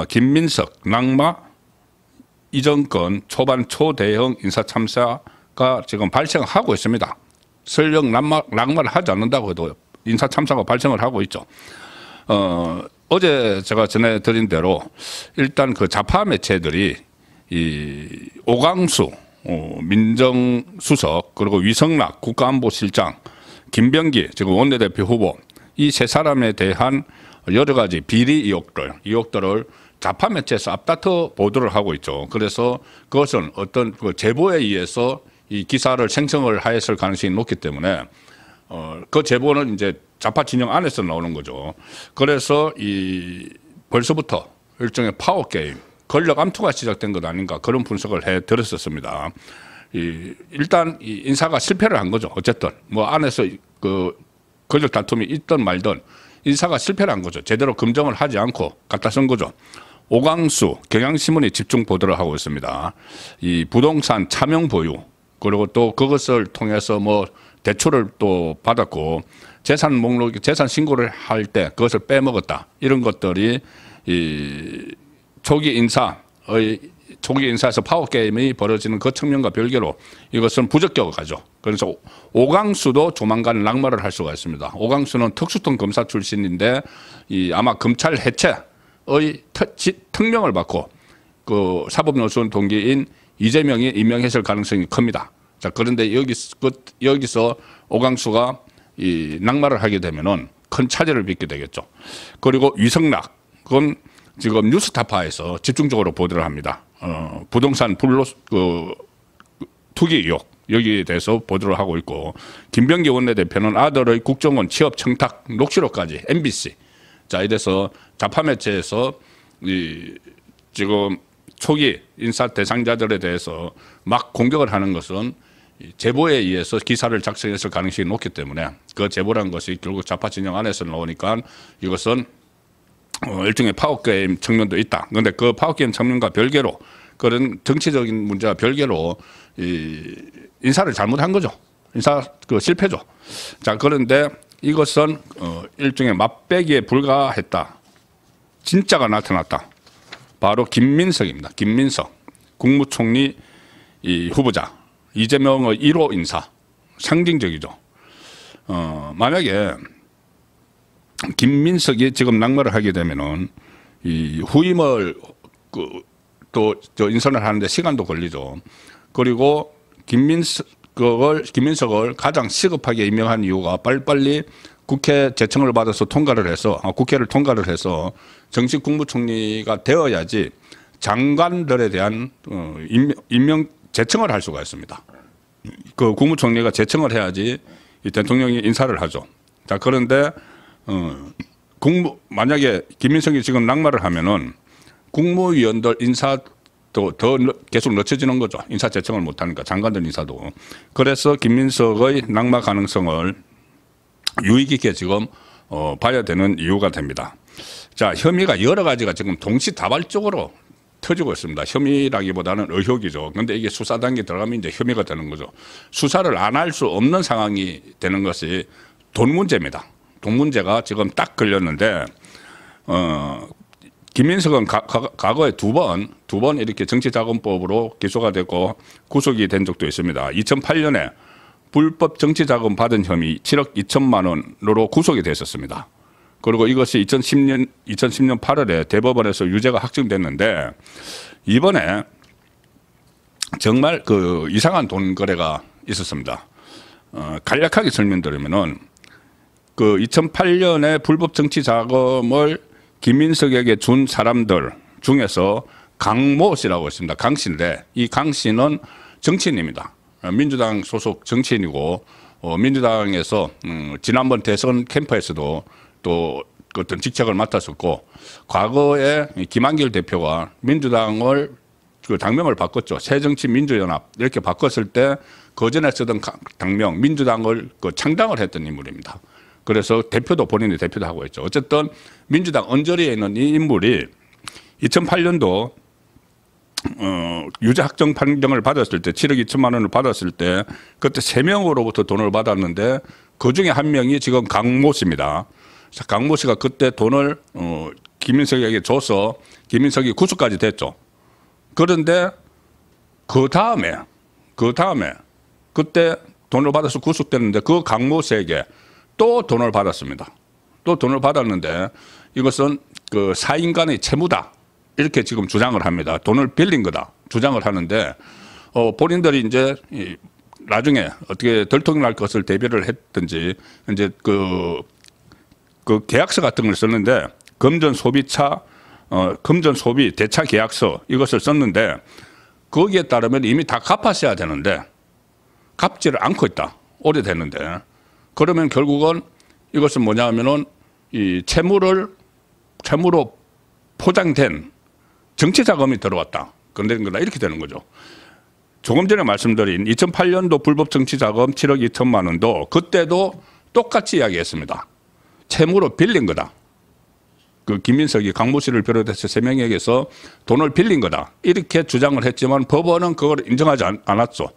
김민석, 낙마 이 정권 초반 초대형 인사 참사가 지금 발생하고 있습니다. 설령 낙마를 하지 않는다고 해도 인사 참사가 발생을 하고 있죠. 어제 제가 전해드린 대로 일단 그 좌파 매체들이 이 오광수 민정수석 그리고 위성락 국가안보실장 김병기 지금 원내대표 후보 이 세 사람에 대한 여러 가지 비리 의혹들을 좌파 매체에서 앞다퉈 보도를 하고 있죠. 그래서 그것은 어떤 그 제보에 의해서 이 기사를 생성을 하였을 가능성이 높기 때문에 그 제보는 이제 좌파 진영 안에서 나오는 거죠. 그래서 이 벌써부터 일종의 파워 게임, 권력 암투가 시작된 것 아닌가 그런 분석을 해 드렸었습니다. 일단 이 인사가 실패를 한 거죠. 어쨌든 뭐 안에서 그 권력 다툼이 있든 말든 인사가 실패를 한 거죠. 제대로 검증을 하지 않고 갖다 쓴 거죠. 오광수 경향신문이 집중 보도를 하고 있습니다. 이 부동산 차명 보유 그리고 또 그것을 통해서 뭐 대출을 또 받았고 재산 목록 재산 신고를 할 때 그것을 빼먹었다 이런 것들이 이 초기 인사에서 파워 게임이 벌어지는 그 측면과 별개로 이것은 부적격하죠. 그래서 오광수도 조만간 낙마를 할 수가 있습니다. 오광수는 특수통 검사 출신인데 아마 검찰 해체의 특명을 받고 그 사법연수원 동기인 이재명이 임명했을 가능성이 큽니다. 자, 그런데 여기서 오광수가 낙마를 하게 되면은 큰 차질을 빚게 되겠죠. 그리고 위성락, 그건 지금 뉴스타파에서 집중적으로 보도를 합니다. 부동산 투기 의혹 여기에 대해서 보도를 하고 있고 김병기 원내대표는 아들의 국정원 취업 청탁 녹취록까지 MBC. 자, 이래서 좌파 매체에서 지금 초기 인사 대상자들에 대해서 막 공격을 하는 것은 제보에 의해서 기사를 작성했을 가능성이 높기 때문에 그 제보라는 것이 결국 좌파 진영 안에서 나오니까 이것은 일종의 파워게임 측면도 있다. 그런데 그 파워게임 측면과 별개로 그런 정치적인 문제와 별개로 인사를 잘못한 거죠. 인사 실패죠. 자, 그런데 이것은 일종의 맛배기에 불과했다. 진짜가 나타났다. 바로 김민석입니다. 김민석 국무총리 후보자 이재명의 1호 인사 상징적이죠. 만약에 김민석이 지금 낙마를 하게 되면은 이 후임을 또 인선을 하는데 시간도 걸리죠. 그리고 김민석을 가장 시급하게 임명한 이유가 빨리빨리 국회 제청을 받아서 국회를 통과를 해서 정식 국무총리가 되어야지 장관들에 대한 임명 제청을 할 수가 있습니다. 그 국무총리가 제청을 해야지 이 대통령이 인사를 하죠. 자, 그런데 만약에 김민석이 지금 낙마를 하면은 국무위원들 인사도 더 계속 늦춰지는 거죠. 인사 제청을 못하니까 장관들 인사도. 그래서 김민석의 낙마 가능성을 유의 깊게 지금 봐야 되는 이유가 됩니다. 자, 혐의가 여러 가지가 지금 동시다발적으로 터지고 있습니다. 혐의라기보다는 의혹이죠. 그런데 이게 수사 단계에 들어가면 이제 혐의가 되는 거죠. 수사를 안 할 수 없는 상황이 되는 것이 돈 문제입니다. 돈 문제가 지금 딱 걸렸는데 김민석은 과거에 두 번 이렇게 정치자금법으로 기소가 되고 구속이 된 적도 있습니다. 2008년에 불법 정치자금 받은 혐의 7억 2천만 원으로 구속이 됐었습니다. 그리고 이것이 2010년 8월에 대법원에서 유죄가 확정됐는데 이번에 정말 그 이상한 돈 거래가 있었습니다. 간략하게 설명드리면은 그 2008년에 불법 정치 자금을 김민석에게 준 사람들 중에서 강모 씨라고 있습니다. 강 씨인데 이 강 씨는 정치인입니다. 민주당 소속 정치인이고 민주당에서 지난번 대선 캠프에서도 또 어떤 직책을 맡았었고 과거에 김한길 대표가 민주당을 그 당명을 바꿨죠. 새정치민주연합 이렇게 바꿨을 때 그전에 쓰던 당명 민주당을 창당을 했던 인물입니다. 그래서 본인이 대표도 하고 있죠. 어쨌든 민주당 언저리에 있는 이 인물이 2008년도 유죄 확정 판정을 받았을 때 7억 2천만 원을 받았을 때 그때 3명으로부터 돈을 받았는데 그중에 한 명이 지금 강모 씨입니다. 강모 씨가 그때 돈을 김민석에게 줘서 김민석이 구속까지 됐죠. 그런데 그 다음에 그때 돈을 받아서 구속됐는데 그 강모 씨에게 또 돈을 받았습니다. 또 돈을 받았는데 이것은 그 사인간의 채무다 이렇게 지금 주장을 합니다. 돈을 빌린 거다 주장을 하는데 본인들이 이제 나중에 어떻게 덜통날 것을 대비를 했든지 이제 그 계약서 같은 걸 썼는데 금전 소비 대차 계약서 이것을 썼는데 거기에 따르면 이미 다 갚았어야 되는데 갚지를 않고 있다. 오래됐는데 그러면 결국은 이것은 뭐냐 하면은 이 채무로 포장된 정치 자금이 들어왔다. 건드린 거다. 이렇게 되는 거죠. 조금 전에 말씀드린 2008년도 불법 정치 자금 7억 2천만 원도 그때도 똑같이 이야기했습니다. 채무로 빌린 거다. 그 김민석이 강모 씨를 비롯해서 3명에게서 돈을 빌린 거다. 이렇게 주장을 했지만 법원은 그걸 인정하지 않았죠.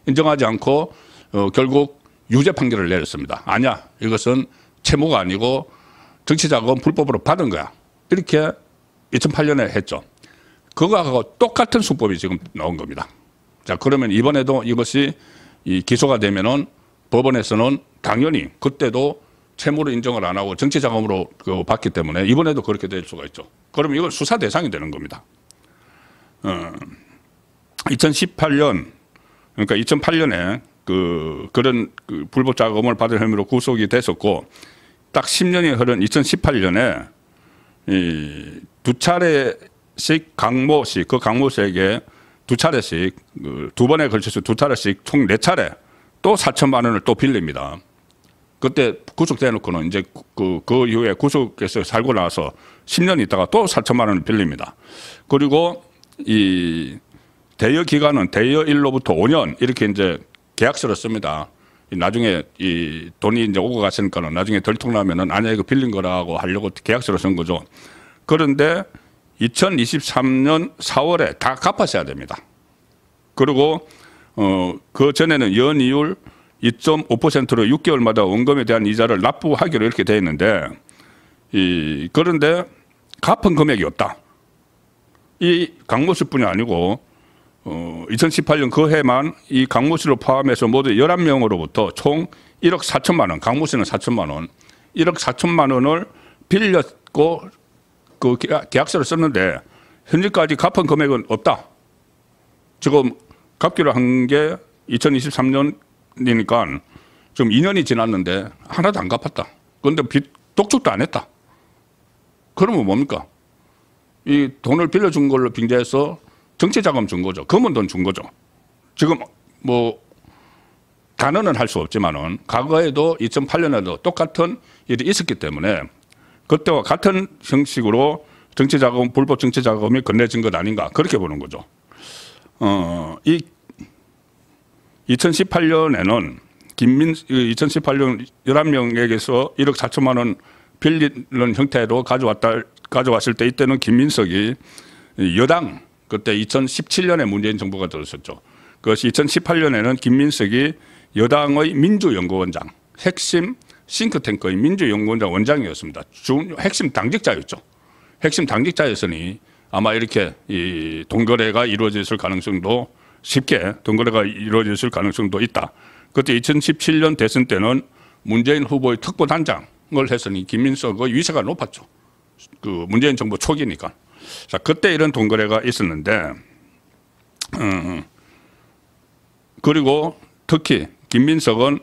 인정하지 않고 결국 유죄 판결을 내렸습니다. 아니야. 이것은 채무가 아니고 정치자금 불법으로 받은 거야. 이렇게 2008년에 했죠. 그거하고 똑같은 수법이 지금 나온 겁니다. 자, 그러면 이번에도 이것이 기소가 되면은 법원에서는 당연히 그때도 채무를 인정을 안 하고 정치자금으로 받기 때문에 이번에도 그렇게 될 수가 있죠. 그러면 이건 수사 대상이 되는 겁니다. 2018년 그러니까 2008년에 그런 불법 자금을 받은 혐의로 구속이 됐었고 딱 10년이 흐른 2018년에 두 차례씩 강모 씨에게 두 차례씩 두 번에 걸쳐서 두 차례씩 총 4차례 또 4천만 원을 또 빌립니다. 그때 구속돼놓고는 이제 그 이후에 구속에서 살고 나서 10년 있다가 또 4천만 원을 빌립니다. 그리고 이 대여 기간은 대여 일로부터 5년 이렇게 이제 계약서를 씁니다. 나중에 이 돈이 이제 오고 갔으니까는 나중에 덜통나면은 아니야 이거 빌린 거라고 하려고 계약서를 쓴 거죠. 그런데 2023년 4월에 다 갚았어야 됩니다. 그리고 그 전에는 연이율 2.5%로 6개월마다 원금에 대한 이자를 납부하기로 이렇게 되어 있는데 그런데 갚은 금액이 없다. 이 강모 씨뿐이 아니고 2018년 그 해만 이 강모 씨를 포함해서 모두 11명으로부터 총 1억 4천만 원, 강모 씨는 4천만 원, 1억 4천만 원을 빌렸고 그 계약서를 썼는데 현재까지 갚은 금액은 없다. 지금 갚기로 한 게 2023년이니까 지금 2년이 지났는데 하나도 안 갚았다. 그런데 독촉도 안 했다. 그러면 뭡니까? 이 돈을 빌려준 걸로 빙자해서 정치자금 준 거죠. 검은 돈 준 거죠. 지금 뭐 단언은 할 수 없지만은 과거에도 2008년에도 똑같은 일이 있었기 때문에 그때와 같은 형식으로 정치자금, 불법 정치자금이 건네진 것 아닌가 그렇게 보는 거죠. 이 2018년에는 2018년 11명에게서 1억 4천만 원 빌리는 형태로 가져왔을 때 이때는 김민석이 여당 그때 2017년에 문재인 정부가 들었었죠. 그것이 2018년에는 김민석이 여당의 민주연구원장, 핵심 싱크탱크의 민주연구원장 원장이었습니다. 핵심 당직자였죠. 핵심 당직자였으니 아마 이렇게 이 돈거래가 이루어졌을 가능성도 쉽게 돈거래가 이루어졌을 가능성도 있다. 그때 2017년 대선 때는 문재인 후보의 특보단장을 했으니 김민석의 위세가 높았죠. 그 문재인 정부 초기니까. 자, 그때 이런 돈거래가 있었는데, 그리고 특히 김민석은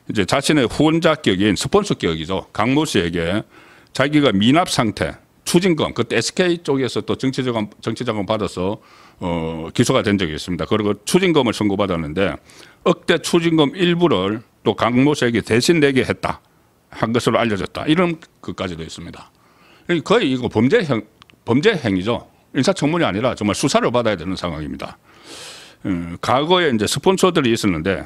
이제 자신의 후원자격인 스폰서격이죠. 강모 씨에게 자기가 미납 상태, 추징금, 그때 SK 쪽에서 또 정치자금 받아서 기소가 된 적이 있습니다. 그리고 추징금을 선고받았는데 억대 추징금 일부를 또 강모 씨에게 대신 내게 했다. 한 것으로 알려졌다. 이런 것까지도 있습니다. 거의 이거 범죄 행위죠. 인사청문이 아니라 정말 수사를 받아야 되는 상황입니다. 과거에 이제 스폰서들이 있었는데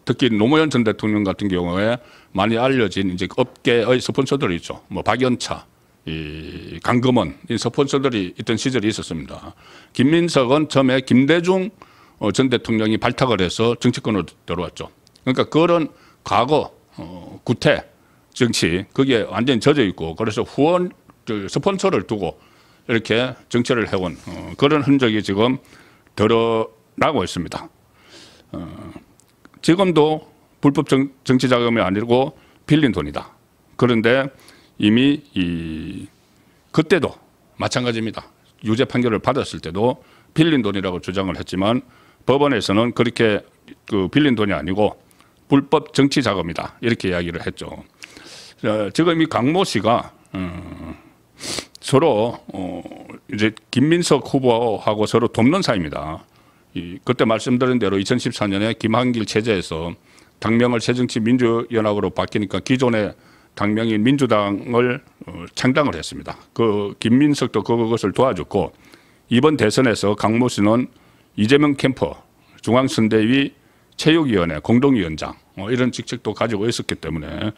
특히 노무현 전 대통령 같은 경우에 많이 알려진 이제 업계의 스폰서들이 있죠. 뭐 박연차, 이 강금원 이 스폰서들이 있던 시절이 있었습니다. 김민석은 처음에 김대중 전 대통령이 발탁을 해서 정치권으로 들어왔죠. 그러니까 그런 과거 구태 정치 거기에 완전히 젖어 있고 그래서 후원 스폰서를 두고 이렇게 정치를 해온 그런 흔적이 지금 드러나고 있습니다. 지금도 불법 정치 자금이 아니고 빌린 돈이다. 그런데 이미 그때도 마찬가지입니다. 유죄 판결을 받았을 때도 빌린 돈이라고 주장을 했지만 법원에서는 그렇게 빌린 돈이 아니고 불법 정치 자금이다 이렇게 이야기를 했죠. 지금 이 강모 씨가 서로 이제 김민석 후보하고 서로 돕는 사이입니다. 그때 말씀드린 대로 2014년에 김한길 체제에서 당명을 새정치민주연합으로 바뀌니까 기존의 당명인 민주당을 창당을 했습니다. 그 김민석도 그것을 도와줬고 이번 대선에서 강모 씨는 이재명 캠프 중앙선대위 체육위원회 공동위원장 이런 직책도 가지고 있었기 때문에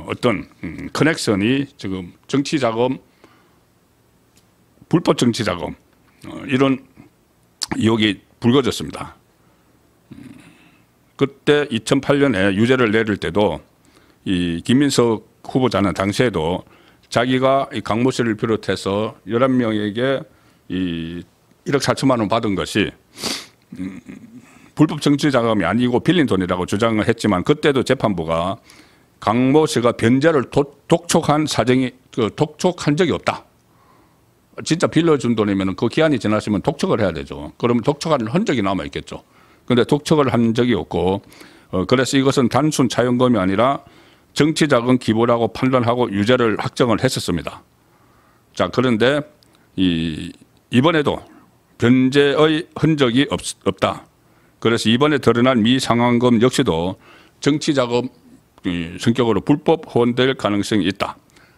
어떤 커넥션이 지금 정치자금 불법 정치자금 이런 의혹이 불거졌습니다. 그때 2008년에 유죄를 내릴 때도 이 김민석 후보자는 당시에도 자기가 이 강모 씨를 비롯해서 11명에게 이 1억 4천만 원 받은 것이 불법 정치 자금이 아니고 빌린 돈이라고 주장을 했지만 그때도 재판부가 강모 씨가 변제를 독촉한 사정이 독촉한 적이 없다. 진짜 빌려준 돈이면 그 기한이 지났으면 독촉을 해야 되죠. 그러면 독촉한 흔적이 남아 있겠죠. 그런데 독촉을 한 적이 없고 그래서 이것은 단순 차용금이 아니라 정치자금 기부라고 판단하고 유죄를 확정을 했었습니다. 자, 그런데 이번에도 변제의 흔적이 없다. 그래서 이번에 드러난 미상환금 역시도 정치자금 성격으로 불법 후원될 가능성이 있다.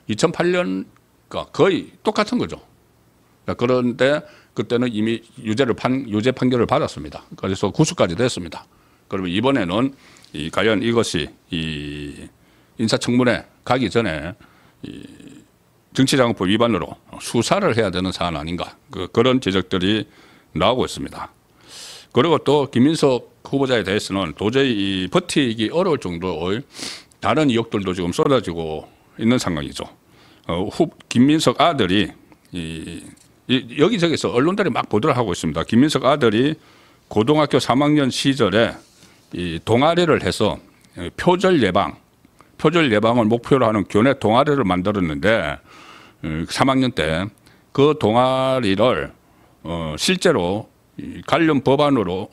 2008년과 거의 똑같은 거죠. 그런데 그때는 이미 유죄 판결을 받았습니다. 그래서 구수까지 됐습니다. 그러면 이번에는 과연 이것이 인사청문회 가기 전에 정치자금법 위반으로 수사를 해야 되는 사안 아닌가 그런 지적들이 나오고 있습니다. 그리고 또 김민석 후보자에 대해서는 도저히 버티기 어려울 정도의 다른 의혹들도 지금 쏟아지고 있는 상황이죠. 김민석 아들이 여기저기서 언론들이 막 보도를 하고 있습니다. 김민석 아들이 고등학교 3학년 시절에 동아리를 해서 표절 예방을 목표로 하는 교내 동아리를 만들었는데 3학년 때 그 동아리를 실제로 관련 법안으로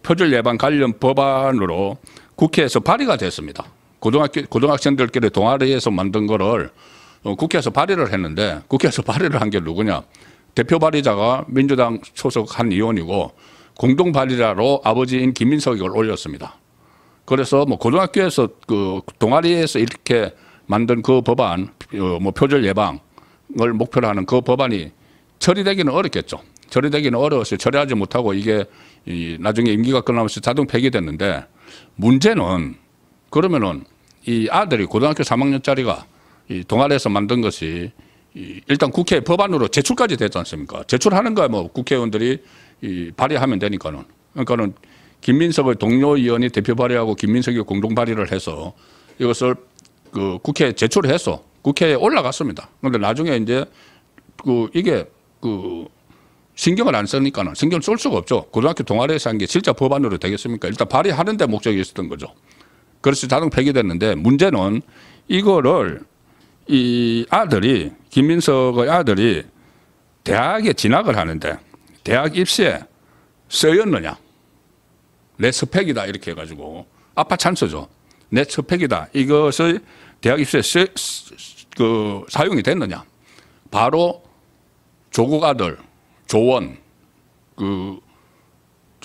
표절 예방 관련 법안으로 국회에서 발의가 됐습니다. 고등학생들끼리 동아리에서 만든 거를 국회에서 발의를 했는데 국회에서 발의를 한 게 누구냐? 대표 발의자가 민주당 소속 한 의원이고 공동 발의자로 아버지인 김민석이 이걸 올렸습니다. 그래서 뭐 고등학교에서 동아리에서 이렇게 만든 그 법안, 표절 예방을 목표로 하는 그 법안이 처리되기는 어렵겠죠. 처리되기는 어려워서 처리하지 못하고 이게 나중에 임기가 끝나면서 자동 폐기됐는데 문제는 그러면은 이 아들이 고등학교 3학년짜리가 이 동아리에서 만든 것이 일단 국회 법안으로 제출까지 됐지 않습니까? 제출하는 거야 뭐 국회의원들이 발의하면 되니까는. 그러니까는 김민석의 동료 의원이 대표 발의하고 김민석이 공동 발의를 해서 이것을 국회에 제출해서 국회에 올라갔습니다. 그런데 나중에 이제 이게 신경을 안 쓰니까는 신경 쓸 수가 없죠. 고등학교 동아리에서 한 게 진짜 법안으로 되겠습니까? 일단 발의하는 데 목적이 있었던 거죠. 그래서 자동 폐기됐는데 문제는 이거를 이 아들이 김민석의 아들이 대학에 진학을 하는데 대학 입시에 쓰였느냐? 내 스펙이다 이렇게 해가지고 아빠 찬스죠. 내 스펙이다. 이것을 대학 입시에 사용이 됐느냐? 바로 조국 아들 조원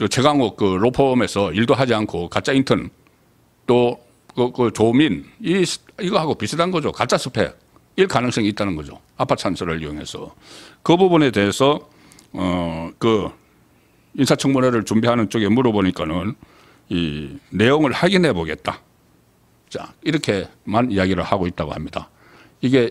최강욱 로펌에서 일도 하지 않고 가짜 인턴 또 조민 이거하고 비슷한 거죠. 가짜 스펙일 가능성이 있다는 거죠. 아빠 찬스를 이용해서 그 부분에 대해서 인사청문회를 준비하는 쪽에 물어보니까는 이 내용을 확인해 보겠다. 자 이렇게만 이야기를 하고 있다고 합니다. 이게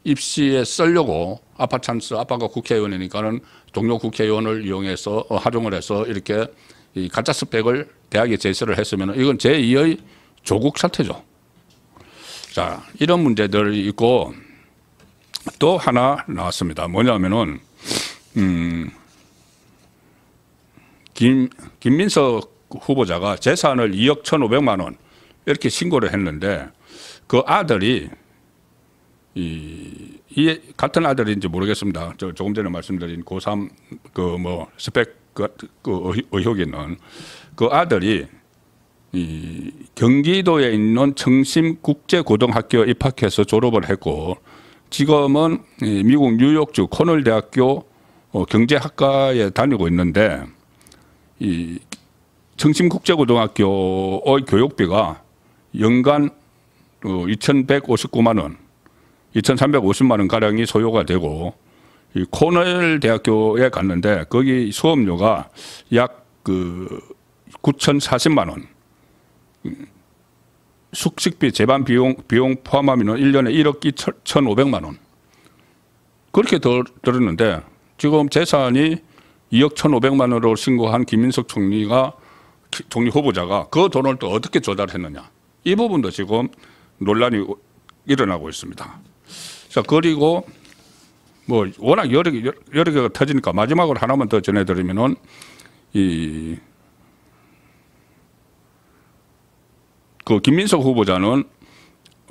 입시에 쓰려고 아빠 찬스, 아빠가 국회의원이니까는 동료 국회의원을 이용해서 활용을 해서 이렇게 이 가짜 스펙을 대학에 제시를 했으면 이건 제2의 조국 사태죠. 자, 이런 문제들이 있고 또 하나 나왔습니다. 뭐냐면은 김민석 후보자가 재산을 2억 1,500만 원 이렇게 신고를 했는데 그 아들이 이 같은 아들인지 모르겠습니다. 저 조금 전에 말씀드린 고3 그 뭐 스펙 그 의혹이 있는 그 아들이 이 경기도에 있는 청심국제고등학교에 입학해서 졸업을 했고 지금은 미국 뉴욕주 코넬 대학교 경제학과에 다니고 있는데 이 청심국제고등학교의 교육비가 연간 2,159만 원, 2,350만 원 가량이 소요가 되고 이 코넬 대학교에 갔는데 거기 수업료가 약 9,040만 원, 숙식비 재반 비용 포함하면 1년에 1억 2,500만 원 그렇게 들었는데 지금 재산이 2억 1,500만 원으로 신고한 김민석 총리 후보자가 그 돈을 또 어떻게 조달했느냐 이 부분도 지금 논란이 일어나고 있습니다. 자, 그리고 뭐 워낙 여러 개가 터지니까 마지막으로 하나만 더 전해드리면은 그 김민석 후보자는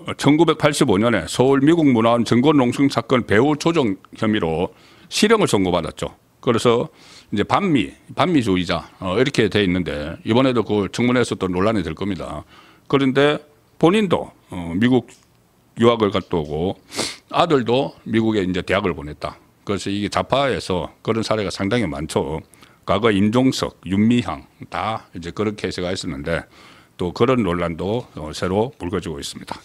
1985년에 서울 미국문화원 정권농성 사건 배후 조정 혐의로 실형을 선고받았죠. 그래서 이제 반미주의자 이렇게 돼 있는데 이번에도 그 청문회에서 또 논란이 될 겁니다. 그런데 본인도 미국 유학을 갔다 오고 아들도 미국에 이제 대학을 보냈다. 그래서 이게 좌파에서 그런 사례가 상당히 많죠. 과거 임종석, 윤미향 다 이제 그런 케이스가 있었는데 또 그런 논란도 새로 불거지고 있습니다.